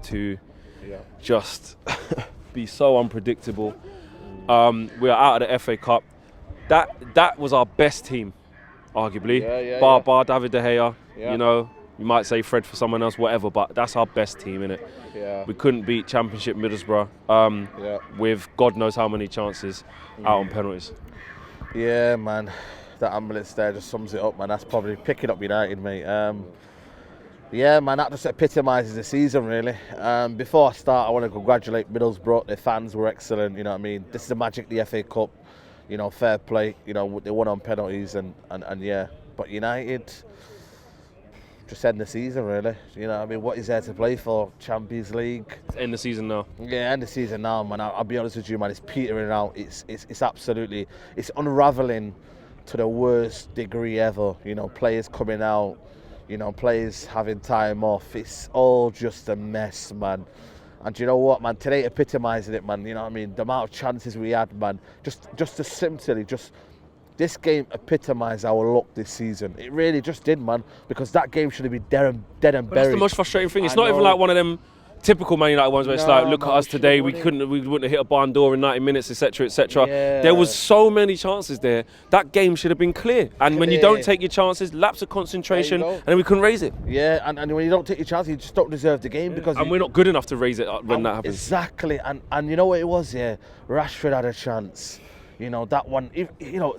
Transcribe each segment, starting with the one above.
to just be so unpredictable. We are out of the FA Cup. That was our best team, arguably. Bar David De Gea, you know. You might say Fred for someone else, whatever, but that's our best team, innit? Yeah. We couldn't beat Championship Middlesbrough with God knows how many chances out on penalties. Yeah, man. That ambulance there just sums it up, man. That's probably picking up United, mate. Yeah, man, that just epitomises the season, really. Before I start, I want to congratulate Middlesbrough. Their fans were excellent, you know what I mean? This is the magic of the FA Cup. You know, fair play. You know, they won on penalties and yeah. But United... just end the season, really. You know, I mean, what is there to play for? Champions League. End the season now. Yeah, end the season now, man. I'll be honest with you, man. It's petering out. It's absolutely, it's unraveling to the worst degree ever. You know, players coming out. You know, players having time off. It's all just a mess, man. And do you know what, man? Today epitomising it, man. You know what I mean? The amount of chances we had, man. Just to simply just. This game epitomised our luck this season. It really just did, man. Because that game should have been dead and buried. That's the most frustrating thing. It's not even like one of them typical Man United ones where it's like, look at us today. We wouldn't have hit a barn door in 90 minutes, etc., etc. Yeah. There was so many chances there. That game should have been clear. And when you don't take your chances, lapse of concentration, and then we couldn't raise it. Yeah, and when you don't take your chances, you just don't deserve the game because. And we're not good enough to raise it when that happens. Exactly. And you know what it was? Yeah, Rashford had a chance. You know, that one, you know,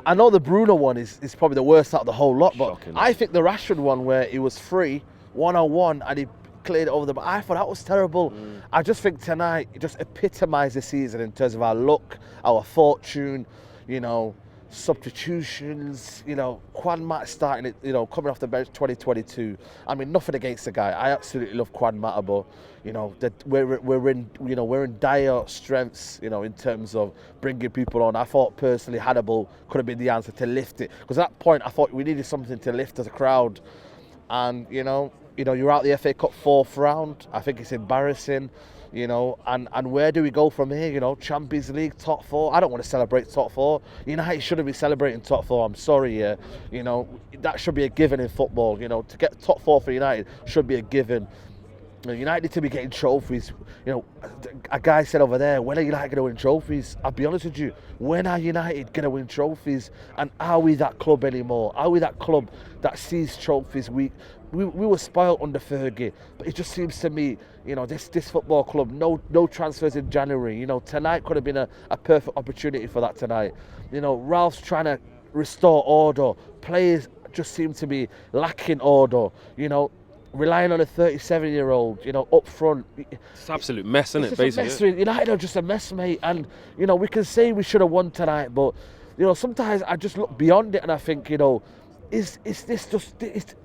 I know the Bruno one is probably the worst out of the whole lot, but shocking. I think the Rashford one where it was free, 1-on-1, and he cleared it over the bar, I thought that was terrible. I just think tonight, it just epitomised the season in terms of our luck, our fortune, you know, substitutions, you know, Juan starting it, you know, coming off the bench 2022. I mean, nothing against the guy. I absolutely love Juan Mata, but you know, that we're in dire strengths, you know, in terms of bringing people on. I thought personally Hannibal could have been the answer to lift it, because at that point I thought we needed something to lift as a crowd, and you know, you're out the FA Cup 4th round. I think it's embarrassing. You know, and where do we go from here? You know, Champions League, top 4. I don't want to celebrate top 4. United shouldn't be celebrating top 4. I'm sorry, yeah. You know, that should be a given in football. You know, to get top 4 for United should be a given. You know, United need to be getting trophies. You know, a guy said over there, when are United going to win trophies? I'll be honest with you, when are United going to win trophies? And are we that club anymore? Are we that club that sees trophies? We were spoiled under Fergie, but it just seems to me, you know, this football club, no transfers in January. You know, tonight could have been a perfect opportunity for that tonight. You know, Ralph's trying to restore order. Players just seem to be lacking order. You know, relying on a 37-year-old, you know, up front. It's an absolute mess, isn't it, basically? United are just a mess, mate. And, you know, we can say we should have won tonight, but, you know, sometimes I just look beyond it and I think, you know, is this just,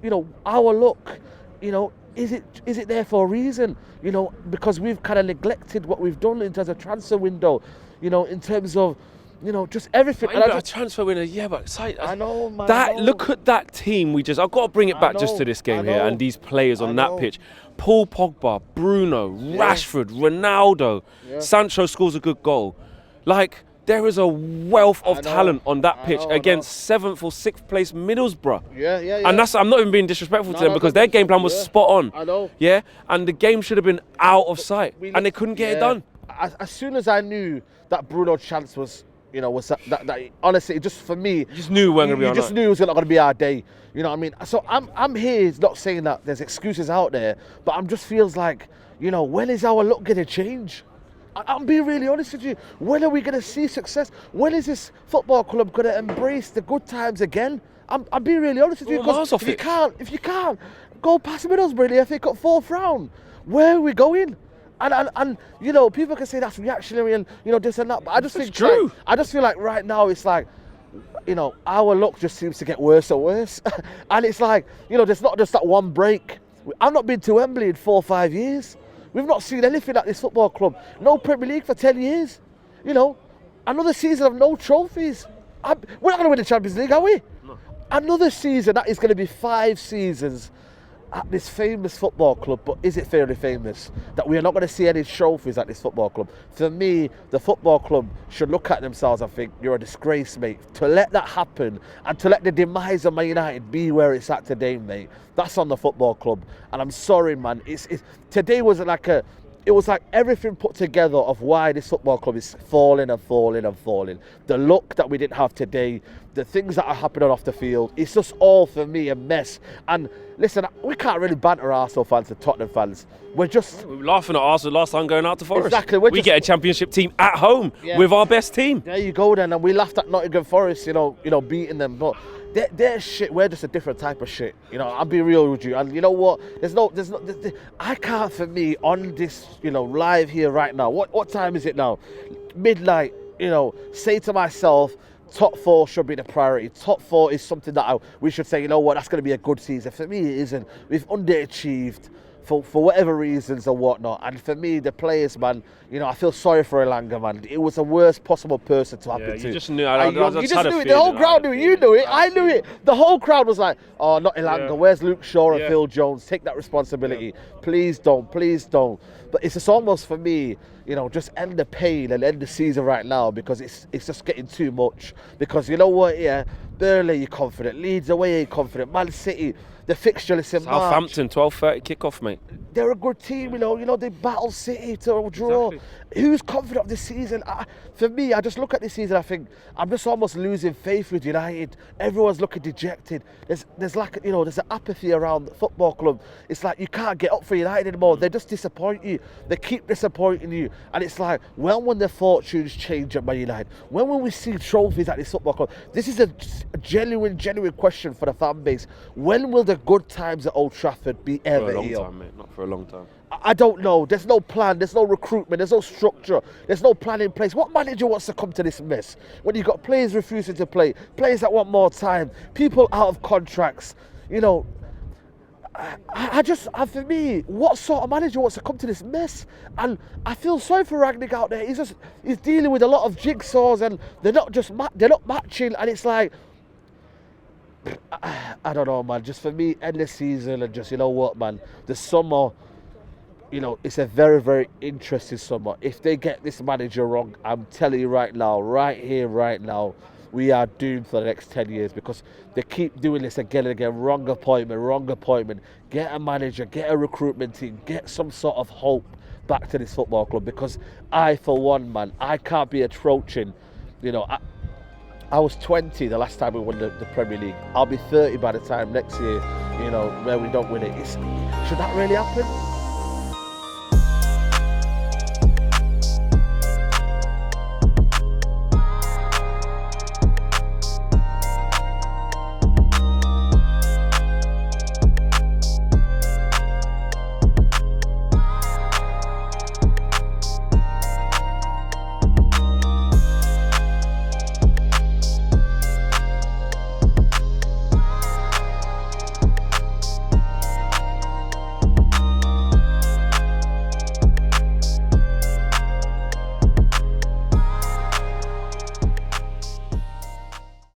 you know, our luck, you know, is it there for a reason? You know, because we've kind of neglected what we've done in terms of transfer window, you know, in terms of, you know, just everything. And a transfer window, yeah, but I know, man. Look at that team. I've got to bring it back just to this game here and these players on that pitch. Paul Pogba, Bruno, Rashford, Ronaldo, Sancho scores a good goal. Like, there is a wealth of talent on that pitch against 7th or 6th place Middlesbrough. Yeah. And I'm not even being disrespectful to them because their game plan was spot on. I know. Yeah, and the game should have been out of sight, and they couldn't get it done. As soon as I knew that Bruno chance was, you know, was that honestly, just for me, you just knew we weren't going to be. You just knew it was not going to be our day. You know what I mean? So I'm here, not saying that there's excuses out there, but I'm just feels like, you know, when is our luck going to change? I'm being really honest with you. When are we going to see success? When is this football club going to embrace the good times again? I'm being really honest with you. Because if you can't go past Middlesbrough in the FA Cup 4th round, where are we going? And you know, people can say that's reactionary and, you know, this and that, but I just think true. Like, I just feel like right now it's like, you know, our luck just seems to get worse and worse. And it's like, you know, there's not just that one break. I've not been to Wembley in 4 or 5 years. We've not seen anything at this football club. No Premier League for 10 years. You know, another season of no trophies. We're not going to win the Champions League, are we? No. Another season, that is going to be 5 seasons at this famous football club, but is it fairly famous? That we are not going to see any trophies at this football club. For me, the football club should look at themselves and think, you're a disgrace, mate. To let that happen and to let the demise of Man United be where it's at today, mate, that's on the football club. And I'm sorry, man. Today was like it was like everything put together of why this football club is falling and falling and falling. The luck that we didn't have today, the things that are happening off the field, it's just all, for me, a mess. And listen, we can't really banter Arsenal fans and Tottenham fans. We were laughing at Arsenal last time going out to Forest. Exactly. We get a championship team at home with our best team. There you go then. And we laughed at Nottingham Forest, beating them. But they're shit. We're just a different type of shit. I'll be real with you. And you know what? I can't, for me, on this, live here right now. What time is it now? Midnight. Say to myself, top 4 should be the priority. Top 4 is something that we should say, that's going to be a good season. For me, it isn't. We've underachieved for whatever reasons or whatnot. And for me, the players, man, I feel sorry for Elanga, man. It was the worst possible person to happen to. You just knew. You just knew it. The whole crowd knew it. You knew it. I knew it. The whole crowd was like, oh, not Elanga. Yeah. Where's Luke Shaw and Phil Jones? Take that responsibility. Yeah. Please don't. But it's just almost, for me, just end the pain and end the season right now, because it's just getting too much. Because you know what, Burnley, you're confident. Leeds away, you're confident. Man City, the fixture list in March. Southampton, 12:30 kickoff, mate. They're a good team, they battle City to draw. Exactly. Who's confident of this season? For me, I just look at this season, I think I'm just almost losing faith with United. Everyone's looking dejected. There's like, there's an apathy around the football club. It's like you can't get up for United anymore. They just disappoint you. They keep disappointing you. And it's like, when will their fortunes change at Man United? When will we see trophies at this football club? This is a genuine question for the fan base. When will the good times at Old Trafford be ever here? For a long time, mate. Not for a long time. I don't know. There's no plan. There's no recruitment. There's no structure. There's no plan in place. What manager wants to come to this mess? When you've got players refusing to play, players that want more time, people out of contracts, for me, what sort of manager wants to come to this mess? And I feel sorry for Rangnick out there. He's dealing with a lot of jigsaws, and they're not matching. And it's like, I don't know, man. Just for me, end the season and just, man, the summer. It's a very, very interesting summer. If they get this manager wrong, I'm telling you right now, right here, right now, we are doomed for the next 10 years, because they keep doing this again and again. Wrong appointment. Get a manager, get a recruitment team, get some sort of hope back to this football club, because I, for one, man, I can't be approaching, I was 20 the last time we won the Premier League. I'll be 30 by the time next year, where we don't win it. Should that really happen?